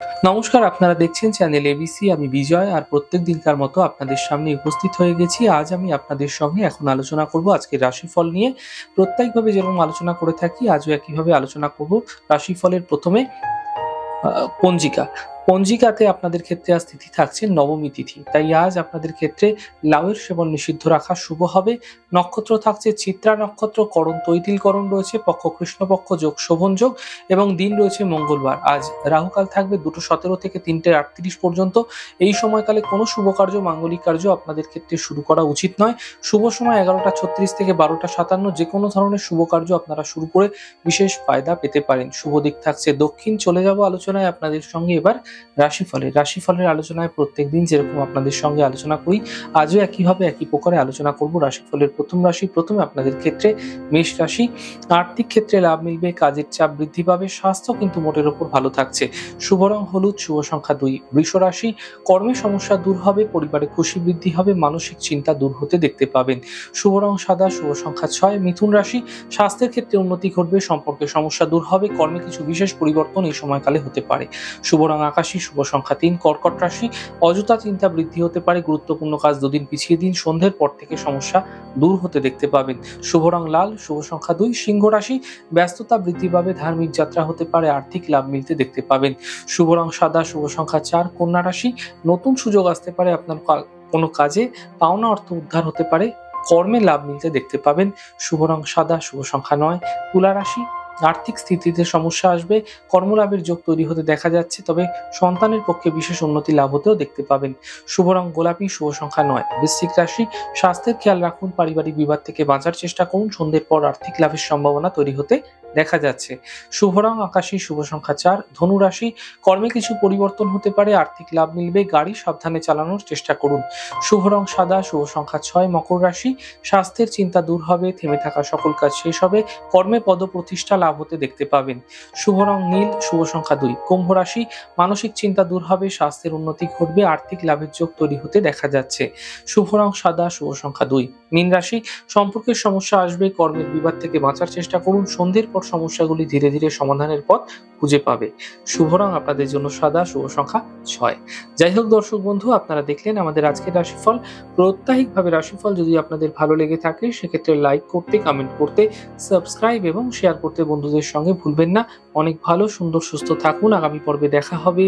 নমস্কার, আপনারা দেখছেন চ্যানেল এবিসি। আমি বিজয় আর প্রত্যেক দিনকার মতো আপনাদের সামনে উপস্থিত হয়ে গেছি। আজ আমি আপনাদের সঙ্গে এখন আলোচনা করব আজকের রাশিফল নিয়ে। প্রত্যেকভাবে যেরকম আলোচনা করে থাকি আজও একইভাবে আলোচনা করব। রাশিফলের প্রথমে আ পঞ্জিকা। পঞ্জিকাতে আপনাদের ক্ষেত্রে আজ তিথি থাকছে নবমী তিথি। তাই আজ আপনাদের ক্ষেত্রে লাউয়ের সেবন নিষিদ্ধ রাখা শুভ হবে। নক্ষত্র থাকছে চিত্রা নক্ষত্র, করণ তৈতিল করণ রয়েছে, পক্ষ কৃষ্ণপক্ষ, যোগ শোভন যোগ এবং দিন রয়েছে মঙ্গলবার। আজ রাহুকাল থাকবে 2:17 থেকে 3:38 পর্যন্ত। এই সময়কালে কোনো শুভ কার্য, মাঙ্গলিক কার্য আপনাদের ক্ষেত্রে শুরু করা উচিত নয়। শুভ সময় 11:36 থেকে 12:57। যেকোনো ধরনের শুভ কার্য আপনারা শুরু করে বিশেষ ফায়দা পেতে পারেন। শুভ দিক থাকছে দক্ষিণ। চলে যাব আলোচনায় আপনাদের সঙ্গে এবার রাশিফলের আলোচনায় প্রত্যেকদিন যেরকম আপনাদের সঙ্গে আলোচনা করি আজও একইভাবে একই প্রকারে আলোচনা করব। রাশিফলের প্রথম রাশি, প্রথমে আপনাদের ক্ষেত্রে মেষ রাশি। আর্থিক ক্ষেত্রে লাভ মিলবে, কাজের চাপ বৃদ্ধি পাবে, স্বাস্থ্য কিন্তু মোটের ওপর ভালো থাকছে। শুভ রং হলুদ, শুভ সংখ্যা 2। বৃষ রাশি, কর্মে সমস্যা দূর হবে, পরিবারে খুশি বৃদ্ধি হবে, মানসিক চিন্তা দূর হতে দেখতে পাবেন। শুভ রং সাদা, শুভ সংখ্যা 6। মিথুন রাশি, স্বাস্থ্যের ক্ষেত্রে উন্নতি ঘটবে, সম্পর্কে সমস্যা দূর হবে, কর্মে কিছু বিশেষ পরিবর্তন এই সময়কালে হতে পারে। শুভ রং আকাশী, শুভ সংখ্যা 3। কর্কট রাশি, অযথা চিন্তা বৃদ্ধি হতে পারে, গুরুত্বপূর্ণ কাজ দুদিন পিছিয়ে দিন, সন্ধ্যের পর থেকে সমস্যা দূর হতে দেখতে পাবেন। শুভ রং লাল, শুভ সংখ্যা 2। সিংহ রাশি, ব্যস্ততা বৃদ্ধি পাবে, ধার্মিক যাত্রা হতে পারে, আর্থিক লাভ মিলতে দেখতে পাবেন। শুভ রং সাদা, শুভ সংখ্যা 4। কন্যা রাশি, নতুন সুযোগ আসতে পারে, আপনার কোনো কাজে পাওনা অর্থ উদ্ধার হতে পারে, কর্মে লাভ মিলতে দেখতে পাবেন। শুভ রং সাদা, শুভ সংখ্যা 9। তুলা রাশি, আর্থিক স্থিতিতে সমস্যা আসবে, কর্মলাভের যোগ তৈরি হতে দেখা যাচ্ছে, তবে সন্তানের পক্ষে বিশেষ উন্নতি লাভ হতেও দেখতে পাবেন। শুভ রং গোলাপি, শুভ সংখ্যা 9। বৃশ্চিক রাশি, স্বাস্থ্যের খেয়াল রাখুন, পারিবারিক বিবাদ থেকে বাঁচার চেষ্টা করুন, সন্ধ্যের পর আর্থিক লাভের সম্ভাবনা তৈরি হতে দেখা যাচ্ছে। শুভ রং আকাশী, শুভ সংখ্যা 4। ধনু রাশি, কর্মে কিছু পরিবর্তন হতে পারে, আর্থিক লাভ মিলবে, গাড়ি সাবধানে চালানোর চেষ্টা করুন। শুভ রং সাদা, শুভ সংখ্যা 6। মকর রাশি, স্বাস্থ্যের চিন্তা দূর হবে, থেমে থাকা সকল কাজ শেষ হবে, কর্মে পদপ্রতিষ্ঠা লাভ হতে দেখতে পাবেন। শুভ রং নীল, শুভ সংখ্যা 2। কুম্ভ রাশি, মানসিক চিন্তা দূর হবে, স্বাস্থ্যের উন্নতি ঘটবে, আর্থিক লাভের যোগ তৈরি হতে দেখা যাচ্ছে। শুভ রং সাদা, শুভ সংখ্যা 2। মীন রাশি, সম্পর্কের সমস্যা আসবে, কর্মের বিবাদ থেকে বাঁচার চেষ্টা করুন, সন্ধ্যের পর সমস্যাগুলি ধীরে ধীরে সমাধানের পথ খুঁজে পাবে। শুভ রং আপনাদের জন্য সাদা, শুভ সংখ্যা 6। যাই হোক দর্শক বন্ধু, আপনারা দেখলেন আমাদের আজকের রাশিফল। প্রত্যাহিকভাবে রাশিফল যদি আপনাদের ভালো লেগে থাকে সেক্ষেত্রে লাইক করতে, কমেন্ট করতে, সাবস্ক্রাইব এবং শেয়ার করতে বন্ধুদের সঙ্গে ভুলবেন না। অনেক ভালো, সুন্দর, সুস্থ থাকুন। আগামী পর্বে দেখা হবে।